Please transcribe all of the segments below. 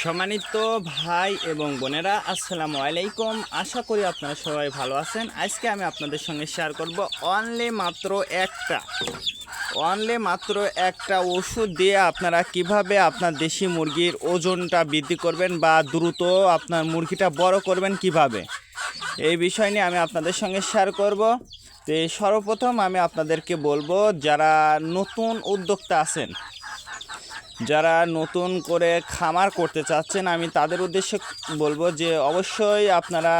সম্মানিত ভাই এবং বোনেরা, আসসালামু আলাইকুম। আশা করি আপনারা সবাই ভালো আছেন। আজকে আমি আপনাদের সঙ্গে শেয়ার করব অনলি মাত্র একটা ওষুধ দিয়ে আপনারা কিভাবে আপনার দেশি মুরগির ওজনটা বৃদ্ধি করবেন বা দ্রুত আপনার মুরগিটা বড় করবেন কিভাবে, এই বিষয় নিয়ে আমি আপনাদের সঙ্গে শেয়ার করব। তো সর্বপ্রথম আমি আপনাদেরকে বলবো, যারা নতুন উদ্যোক্তা আছেন, যারা নতুন করে খামার করতে চাচ্ছেন, আমি তাদের উদ্দেশ্যে বলবো যে অবশ্যই আপনারা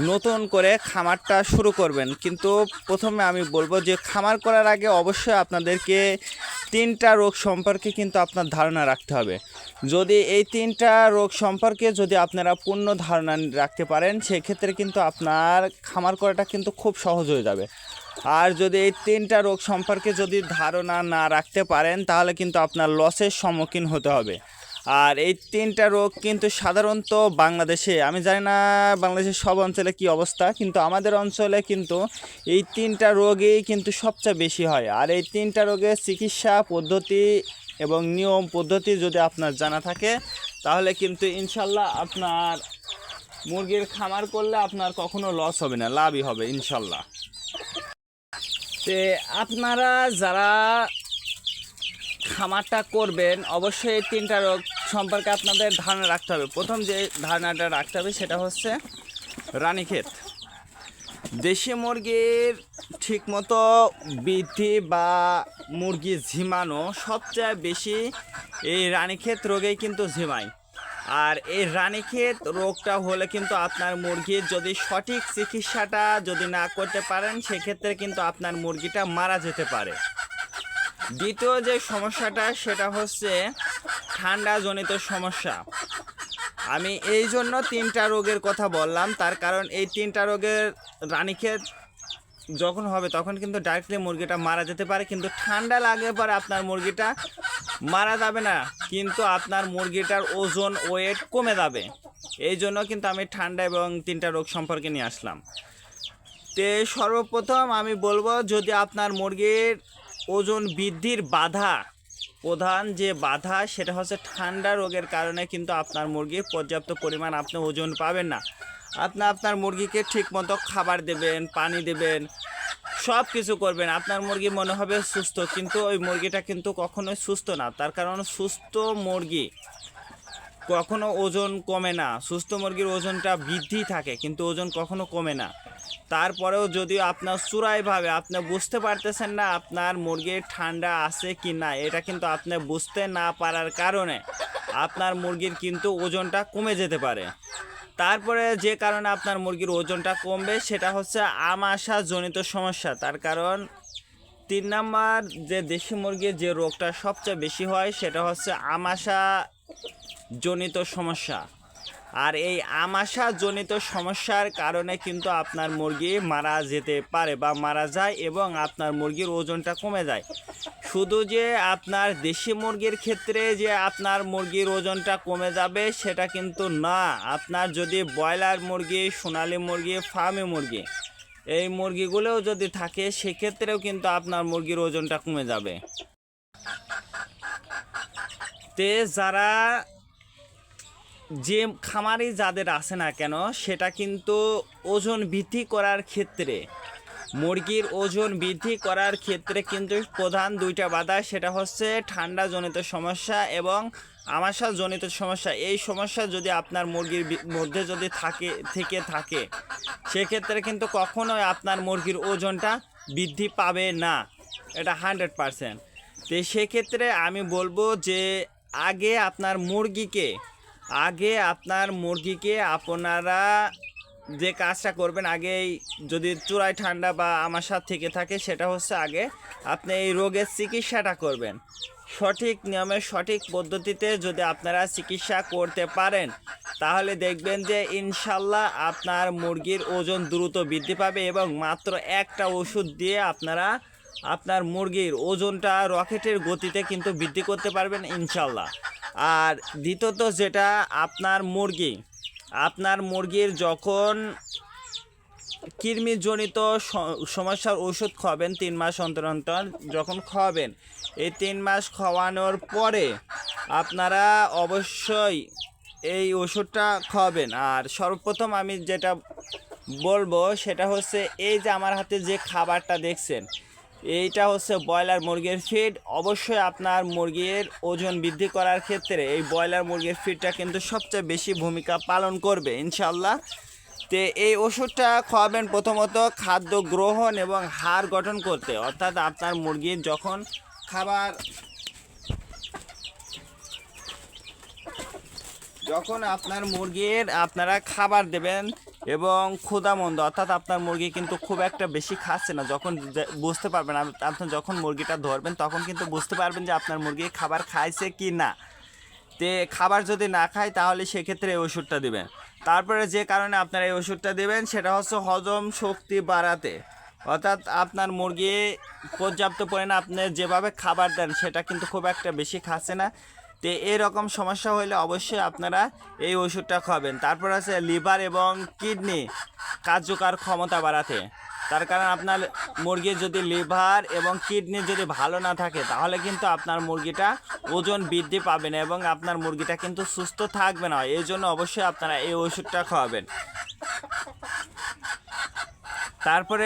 নতুন করে খামারটা শুরু করবেন। কিন্তু প্রথমে আমি বলবো যে খামার করার আগে অবশ্যই আপনাদেরকে 3টা রোগ সম্পর্কে কিন্তু আপনার ধারণা রাখতে হবে। যদি এই 3টা রোগ সম্পর্কে যদি আপনারা পূর্ণ ধারণা রাখতে পারেন, সেক্ষেত্রে কিন্তু আপনার খামার করাটা কিন্তু খুব সহজ হয়ে যাবে। আর যদি এই 3টা রোগ সম্পর্কে যদি ধারণা না রাখতে পারেন, তাহলে কিন্তু আপনার লসের সম্মুখীন হতে হবে। আর এই 3টা রোগ কিন্তু সাধারণত বাংলাদেশে, আমি জানি না বাংলাদেশের সব অঞ্চলে কি অবস্থা, কিন্তু আমাদের অঞ্চলে কিন্তু এই 3টা রোগই কিন্তু সবচেয়ে বেশি হয়। আর এই 3টা রোগের চিকিৎসা পদ্ধতি এবং নিয়ম পদ্ধতি যদি আপনার জানা থাকে, তাহলে কিন্তু ইনশাল্লাহ আপনার মুরগির খামার করলে আপনার কখনো লস হবে না, লাভই হবে ইনশাল্লাহ। আপনারা যারা খামারটা করবেন, অবশ্যই এই 3টা রোগ সম্পর্কে আপনাদের ধারণা রাখতে হবে। প্রথম যে ধারণাটা রাখতে হবে সেটা হচ্ছে রানীক্ষেত। দেশি মুরগির ঠিকমতো বৃদ্ধি বা মুরগি ঝিমানো সবচেয়ে বেশি এই রানীক্ষেত রোগেই কিন্তু ঝিমায়। আর এই রানীক্ষেত রোগটা হলে কিন্তু আপনার মুরগির যদি সঠিক চিকিৎসাটা যদি না করতে পারেন, সেক্ষেত্রে কিন্তু আপনার মুরগিটা মারা যেতে পারে। দ্বিতীয় যে সমস্যাটা সেটা হচ্ছে ঠান্ডাজনিত সমস্যা। আমি এই জন্য 3টা রোগের কথা বললাম, তার কারণ এই 3টা রোগের রানীক্ষেত যখন হবে তখন কিন্তু ডাইরেক্টলি মুরগিটা মারা যেতে পারে। কিন্তু ঠান্ডা লাগলে পরে আপনার মুরগিটা মারা যাবে না, কিন্তু আপনার মুরগিটার ওজন ওয়েট কমে যাবে। এই জন্য কিন্তু আমি ঠান্ডা এবং 3টা রোগ সম্পর্কে নিয়ে আসলাম। সর্বপ্রথম আমি বলবো, যদি আপনার মুরগির ওজন বৃদ্ধির প্রধান যে বাধা সেটা হচ্ছে ঠান্ডা রোগের কারণে কিন্তু আপনার মুরগির পর্যাপ্ত পরিমাণ আপনি ওজন পাবেন না। আপনার মুরগিকে ঠিকমতো খাবার দেবেন, পানি দেবেন, সব কিছু করবেন, আপনার মুরগি মনে হবে সুস্থ, কিন্তু ওই মুরগিটা কিন্তু কখনোই সুস্থ না। তার কারণ সুস্থ মুরগি কখনো ওজন কমে না, সুস্থ মুরগির ওজনটা বৃদ্ধি থাকে কিন্তু ওজন কখনো কমে না। তারপরেও যদি আপনার চূড়াইভাবে আপনি বুঝতে পারতেছেন না আপনার মুরগির ঠান্ডা আছে কি না, এটা কিন্তু আপনি বুঝতে না পারার কারণে আপনার মুরগির কিন্তু ওজনটা কমে যেতে পারে। তারপরে যে কারণে আপনার মুরগির ওজনটা কমবে সেটা হচ্ছে আমাশা জনিত সমস্যা। তার কারণ 3 নাম্বার যে দেশি মুরগির যে রোগটা সবচেয়ে বেশি হয় সেটা হচ্ছে আমাশা জনিত সমস্যা। আর এই আমাশা জনিত সমস্যার কারণে কিন্তু আপনার মুরগি মারা যেতে পারে বা মারা যায় এবং আপনার মুরগির ওজনটা কমে যায়। শুধু যে আপনার দেশি মুরগির ক্ষেত্রে যে আপনার মুরগির ওজনটা কমে যাবে সেটা কিন্তু না। আপনার যদি ব্রয়লার মুরগি, সোনালী মুরগি, ফার্মি মুরগি, এই মুরগিগুলোও যদি থাকে, সেক্ষেত্রেও কিন্তু আপনার মুরগির ওজনটা কমে যাবে। যারা যে খামারি যাদের আছে না কেন, সেটা কিন্তু ওজন বৃদ্ধি করার ক্ষেত্রে, মুরগির ওজন বৃদ্ধি করার ক্ষেত্রে কিন্তু প্রধান 2টা বাধা, সেটা হচ্ছে ঠান্ডাজনিত সমস্যা এবং আমাশাজনিত সমস্যা। এই সমস্যা যদি আপনার মুরগির মধ্যে যদি থাকে সেক্ষেত্রে কিন্তু কখনোই আপনার মুরগির ওজনটা বৃদ্ধি পাবে না, এটা 100%। সেক্ষেত্রে আমি বলবো যে আগে আপনার মুরগিকে আপনারা যে কাজটা করবেন, আগেই যদি চূড়ায় ঠান্ডা বা আমাশা থেকে থাকে, সেটা হচ্ছে আগে আপনি এই রোগের চিকিৎসাটা করবেন। সঠিক নিয়মে সঠিক পদ্ধতিতে যদি আপনারা চিকিৎসা করতে পারেন, তাহলে দেখবেন যে ইনশাল্লাহ আপনার মুরগির ওজন দ্রুত বৃদ্ধি পাবে এবং মাত্র একটা ওষুধ দিয়ে আপনারা আপনার মুরগির ওজনটা রকেটের গতিতে কিন্তু বৃদ্ধি করতে পারবেন ইনশাল্লাহ। আর দ্বিতীয়ত যেটা, আপনার মুরগির যখন কৃমিজনিত সমস্যার ওষুধ খাওয়াবেন 3 মাস অন্তর অন্তর, যখন খাওয়াবেন, এই 3 মাস খাওয়ানোর পরে আপনারা অবশ্যই এই ওষুধটা খাওয়াবেন। আর সর্বপ্রথম আমি যেটা বলবো সেটা হচ্ছে এই যে আমার হাতে যে খাবারটা দেখছেন, এইটা হচ্ছে ব্রয়লার মুরগির ফিড। অবশ্যই আপনার মুরগির ওজন বৃদ্ধি করার ক্ষেত্রে এই ব্রয়লার মুরগির ফিডটা কিন্তু সবচেয়ে বেশি ভূমিকা পালন করবে ইনশাল্লাহ। তো এই ওষুধটা খাওয়াবেন প্রথমত খাদ্য গ্রহণ এবং হাড় গঠন করতে, অর্থাৎ আপনার মুরগির যখন আপনার মুরগির আপনারা খাবার দেবেন এবং ক্ষুধামন্দ, অর্থাৎ আপনার মুরগি কিন্তু খুব একটা বেশি খাচ্ছে না, যখন বুঝতে পারবেন আপনি যখন মুরগিটা ধরবেন তখন কিন্তু বুঝতে পারবেন যে আপনার মুরগি খাবার খাইছে কি না। তে খাবার যদি না খায় তাহলে সেক্ষেত্রে এই ওষুধটা দেবেন। তারপরে যে কারণে আপনারা এই ওষুধটা দেবেন সেটা হচ্ছে হজম শক্তি বাড়াতে, অর্থাৎ আপনার মুরগি পর্যাপ্ত পরিমাণে আপনি যেভাবে খাবার দেন সেটা কিন্তু খুব একটা বেশি খাচ্ছে না। তো এরকম সমস্যা হলে অবশ্যই আপনারা এই ওষুধটা খাবেন। তারপর আছে লিভার এবং কিডনি কার্যকর ক্ষমতা বাড়াতে, তার কারণ আপনার মুরগির যদি লিভার এবং কিডনি যদি ভালো না থাকে তাহলে কিন্তু আপনার মুরগিটা ওজন বৃদ্ধি পাবে না এবং আপনার মুরগিটা কিন্তু সুস্থ থাকবে না। এই জন্য অবশ্যই আপনারা এই ওষুধটা খাওয়াবেন। তারপরে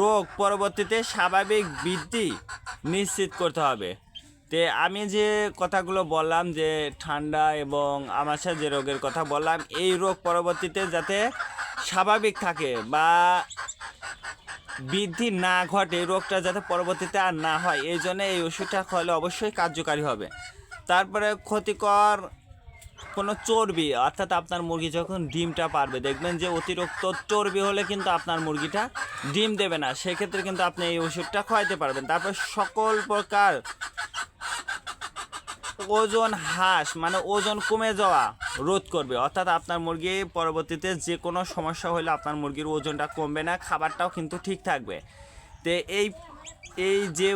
রোগ পরবর্তীতে স্বাভাবিক বৃদ্ধি নিশ্চিত করতে হবে। তে আমি যে কথাগুলো বললাম, যে ঠান্ডা এবং আমাশা যে রোগের কথা বললাম, এই রোগ পরবর্তীতে যাতে স্বাভাবিক থাকে বা বৃদ্ধি না ঘটে, রোগটা যাতে পরবর্তীতে আর না হয়, এই জন্য এই ওষুধটা খাওয়ালে অবশ্যই কার্যকারী হবে। তারপরে ক্ষতিকর কোনো চর্বি, অর্থাৎ আপনার মুরগি যখন ডিমটা পারবে দেখবেন যে অতিরিক্ত চর্বি হলে কিন্তু আপনার মুরগিটা ডিম দেবে না, সেক্ষেত্রে কিন্তু আপনি এই ওষুধটা খাওয়াইতে পারবেন। তারপর সকল প্রকার ওজন হ্রাস মানে ওজন কমে যাওয়া রোধ করবে, অর্থাৎ আপনার মুরগি পরবর্তীতে যে কোনো সমস্যা হলে আপনার মুরগির ওজনটা কমবে না, খাবারটাও কিন্তু ঠিক থাকবে। তো এই যে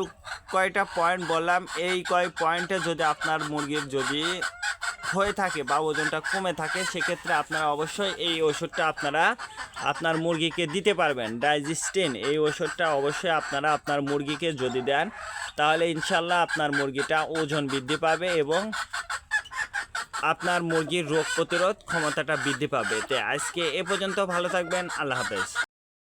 কয়টা পয়েন্ট বললাম, এই কয় পয়েন্টে যদি আপনার মুরগির যদি হয়ে থাকে বা ওজনটা কমে থাকে, সেক্ষেত্রে আপনারা অবশ্যই এই ওষুধটা আপনার মুরগিকে দিতে পারবেন। ডাইজেস্টিন এই ওষুধটা অবশ্যই আপনারা আপনার মুরগিকে যদি দেন তাহলে ইনশাল্লাহ আপনার মুরগিটা ওজন বৃদ্ধি পাবে এবং আপনার মুরগির রোগ প্রতিরোধ ক্ষমতাটা বৃদ্ধি পাবে। তো আজকে এ পর্যন্ত, ভালো থাকবেন, আল্লাহ হাফেজ।